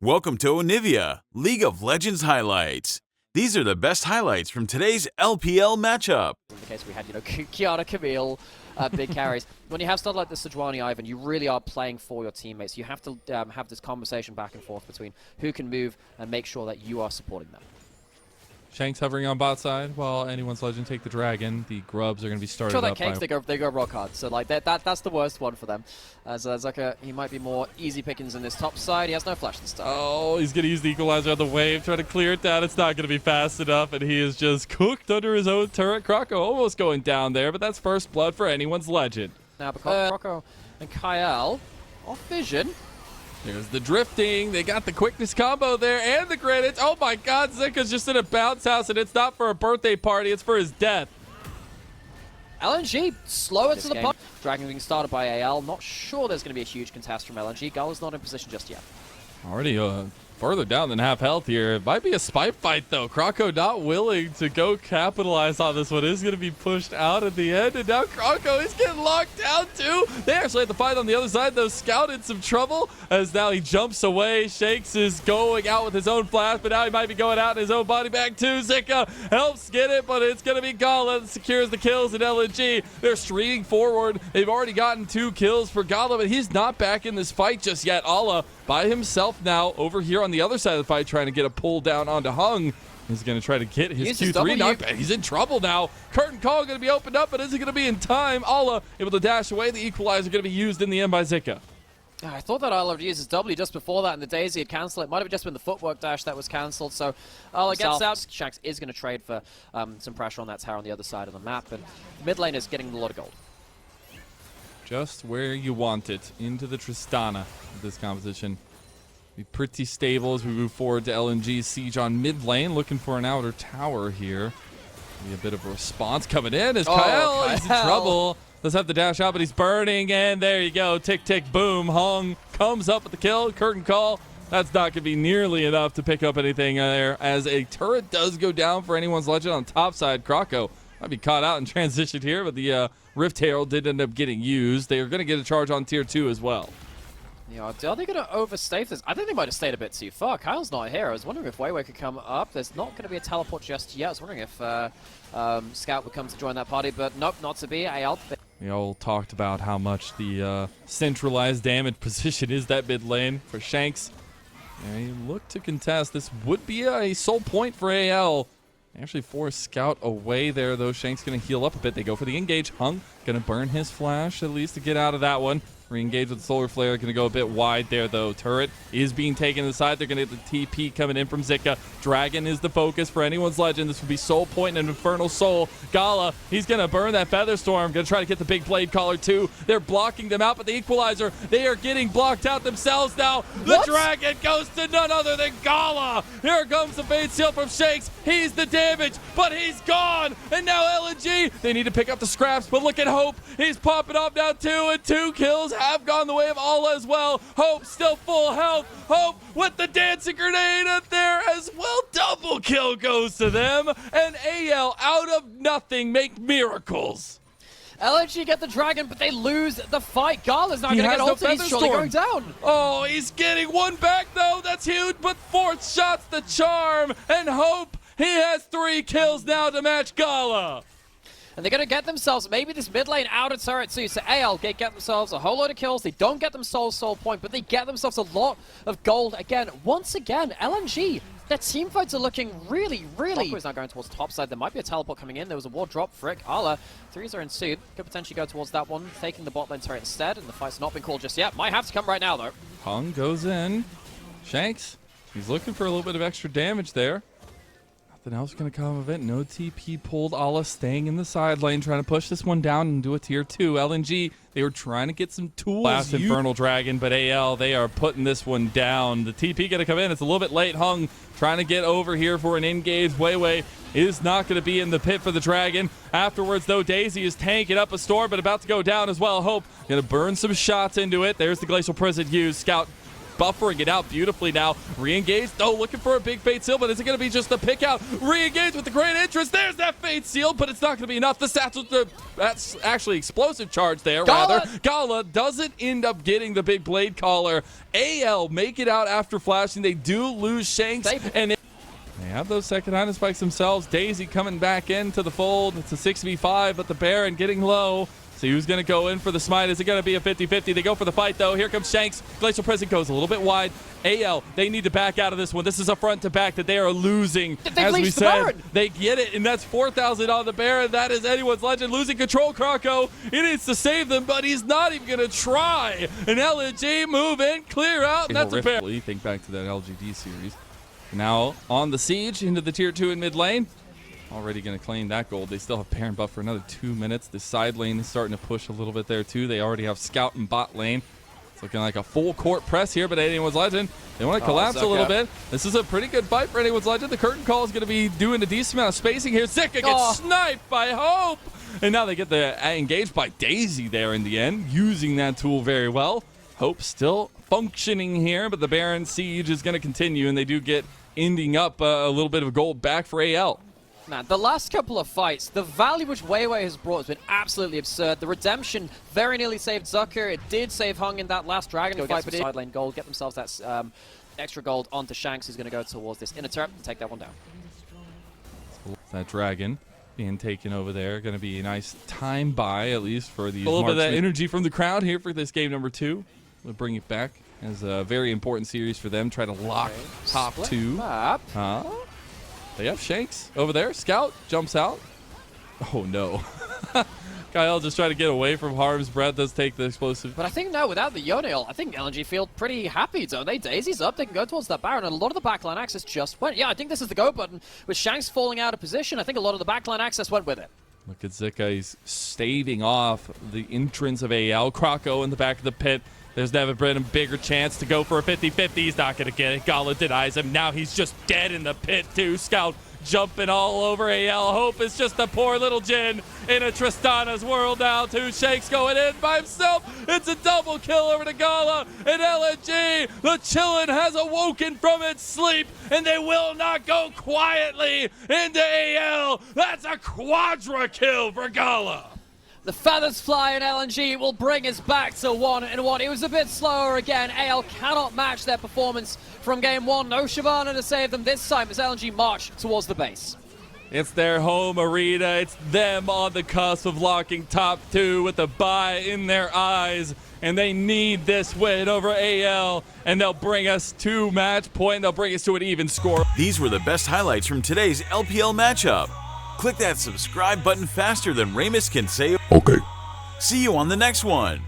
Welcome to Onivia, League of Legends highlights. These are the best highlights from today's LPL matchup. In the case we had, Kiana, Camille, big carries. When you have stuff like the Sejuani Ivan, you really are playing for your teammates. You have to have this conversation back and forth between who can move and make sure that you are supporting them. Shanks hovering on bot side while anyone's legend take the dragon. The grubs are going to be started Sure, that up cakes, they go rock hard. So like that's the worst one for them. As Zucker, he might be more easy pickings in this top side. He has no flash this time. Oh, he's going to use the equalizer on the wave, try to clear it down. It's not going to be fast enough, and he is just cooked under his own turret. Kroko almost going down there, but that's first blood for anyone's legend. Now because Kroko and Kyle off vision. There's the drifting. They got the quickness combo there and the grenades. Oh my god, Zika's just in a bounce house, and it's not for a birthday party, it's for his death. LNG slower to the punch. Dragon being started by AL. Not sure there's going to be a huge contest from LNG. Gala's not in position just yet. Already further down than half health here. It might be a spy fight though. Kroko not willing to go capitalize on this one. Is going to be pushed out at the end, and now Kroko is getting locked down too. They actually had to fight on the other side though. Scout in some trouble as now he jumps away. Shakes is going out with his own flash, but now he might be going out in his own body bag too. Zika helps get it, but it's going to be Gala that secures the kills in LNG. They're streaming forward. They've already gotten 2 kills for Gala, but he's not back in this fight just yet. Ala by himself now over here on the other side of the fight, trying to get a pull down onto Hung. He's going to try to get his Q3 knockback. He's in trouble now. Curtain call going to be opened up, but is it going to be in time? Ala able to dash away. The equalizer going to be used in the end by Zika. I thought that Ala would use his W just before that, and the Daisy had cancelled. It might have just been the footwork dash that was cancelled. So Ala gets out. Shanks is going to trade for some pressure on that tower on the other side of the map, and the mid lane is getting a lot of gold. Just where you want it, into the Tristana of this composition. Be pretty stable as we move forward to LNG's siege on mid lane, looking for an outer tower here. Be a bit of a response coming in as Kyle is in trouble. Does have the dash out, but he's burning, and there you go. Tick, tick, boom. Hung comes up with the kill. Curtain call. That's not going to be nearly enough to pick up anything there, as a turret does go down for anyone's legend on top side. Kroko might be caught out and transitioned here, but the Rift Herald did end up getting used. They are going to get a charge on tier 2 as well. Yeah, are they going to overstay this? I think they might have stayed a bit too far. Kyle's not here. I was wondering if Weiwei could come up. There's not going to be a teleport just yet. I was wondering if Scout would come to join that party, but nope, not to be. We all talked about how much the centralized damage position is that mid lane for Shanks. And he looked to contest. This would be a soul point for AL. Actually force Scout away there, though. Shanks going to heal up a bit. They go for the engage. Hung going to burn his flash at least to get out of that one. Re-engage with the Solar Flare. Going to go a bit wide there, though. Turret is being taken to the side. They're going to get the TP coming in from Zika. Dragon is the focus for anyone's legend. This would be Soul Point and Infernal Soul. Gala, he's going to burn that Featherstorm. Going to try to get the big Blade Caller, too. They're blocking them out, but the Equalizer, they are getting blocked out themselves now. The Dragon goes to none other than Gala. Here comes the Fate Seal from Shakes. He's the damage, but he's gone. And now LNG, they need to pick up the scraps, but look at Hope. He's popping off now, too, and 2 kills have gone the way of Ala as well. Hope still full health. Hope with the dancing grenade up there as well. Double kill goes to them, and AL out of nothing make miracles. LNG get the dragon, but they lose the fight. Gala's not going to get ulted. He's surely going down. Oh, he's getting one back, though. That's huge, but 4th shot's the charm, and Hope, he has 3 kills now to match Gala. And they're going to get themselves maybe this mid lane outer turret too. So AL get themselves a whole load of kills. They don't get them soul point, but they get themselves a lot of gold again. Once again, LNG, their team fights are looking really. Is now going towards top side. There might be a teleport coming in. There was a ward drop. Frick, Ala, 3s are ensued. Could potentially go towards that one, taking the bot lane turret instead. And the fight's not been called just yet. Might have to come right now though. Hung goes in. Shanks, he's looking for a little bit of extra damage there. Nothing else going to come of it. No TP pulled. Ala staying in the side lane, trying to push this one down and do a tier 2. LNG, they were trying to get some tools. Last Infernal Dragon, but AL, they are putting this one down. The TP going to come in. It's a little bit late. Hung trying to get over here for an engage. Weiwei is not going to be in the pit for the Dragon. Afterwards, though, Daisy is tanking up a storm, but about to go down as well. Hope going to burn some shots into it. There's the Glacial Prison used. Scout buffering it out beautifully now. Re-engaged. Oh, looking for a big Fate Seal, but is it going to be just the pick out? Re-engaged with the great interest. There's that Fate Seal, but it's not going to be enough. The stats with that's actually explosive charge there, rather. Gala doesn't end up getting the big Blade Caller. AL make it out after flashing. They do lose Shanks, and they have those second item spikes themselves. Daisy coming back into the fold. It's a 6v5, but the Baron getting low. So who's going to go in for the smite? Is it going to be a 50-50? They go for the fight, though. Here comes Shanks. Glacial Prison goes a little bit wide. AL, they need to back out of this one. This is a front to back that they are losing. As we said, they get it, and that's 4,000 on the Baron. That is anyone's legend. Losing control, Kroko. He needs to save them, but he's not even going to try. An LNG move in, clear out, and that's a Baron. Think back to that LGD series. Now on the siege into the tier 2 in mid lane. Already going to claim that gold. They still have Baron buff for another 2 minutes. The side lane is starting to push a little bit there too. They already have Scout and bot lane. It's looking like a full court press here, but Anyone's Legend, they want to collapse a little bit. This is a pretty good fight for Anyone's Legend. The curtain call is going to be doing a decent amount of spacing here. Zika gets sniped by Hope. And now they get the engaged by Daisy there in the end, using that tool very well. Hope still functioning here, but the Baron siege is going to continue, and they do get ending up a little bit of gold back for AL. Man, the last couple of fights, the value which Weiwei has brought has been absolutely absurd. The redemption very nearly saved Zucker. It did save Hung in that last Dragon fight, but side lane gold, get themselves that extra gold onto Shanks, who's going to go towards this inner turret and take that one down. That Dragon being taken over there, going to be a nice time buy, at least for the... A little bit of that energy from the crowd here for this game number 2. We'll bring it back as a very important series for them. Try to lock top 2. They have Shanks over there. Scout jumps out. Oh, no. Kyle just trying to get away from Harm's breath. Does take the explosive. But I think now, without the Yonil, I think LNG feel pretty happy, don't they? Daisy's up. They can go towards that Baron, and a lot of the backline access just went. Yeah, I think this is the go button. With Shanks falling out of position, I think a lot of the backline access went with it. Look at Zika. He's staving off the entrance of AL. Kroko in the back of the pit. There's never been a bigger chance to go for a 50-50. He's not going to get it. Gala denies him. Now he's just dead in the pit, too. Scout jumping all over AL. Hope is just a poor little Jin in a Tristana's world now, too. Shanks going in by himself. It's a double kill over to Gala. And LNG, the Chillin' has awoken from its sleep, and they will not go quietly into AL. That's a quadra kill for Gala. The feathers fly and LNG will bring us back to 1-1. It was a bit slower again. AL cannot match their performance from game 1. No Shyvana to save them this time as LNG march towards the base. It's their home arena. It's them on the cusp of locking top 2 with the bye in their eyes. And they need this win over AL. And they'll bring us to match point. They'll bring us to an even score. These were the best highlights from today's LPL matchup. Click that subscribe button faster than Ramus can say okay. See you on the next one.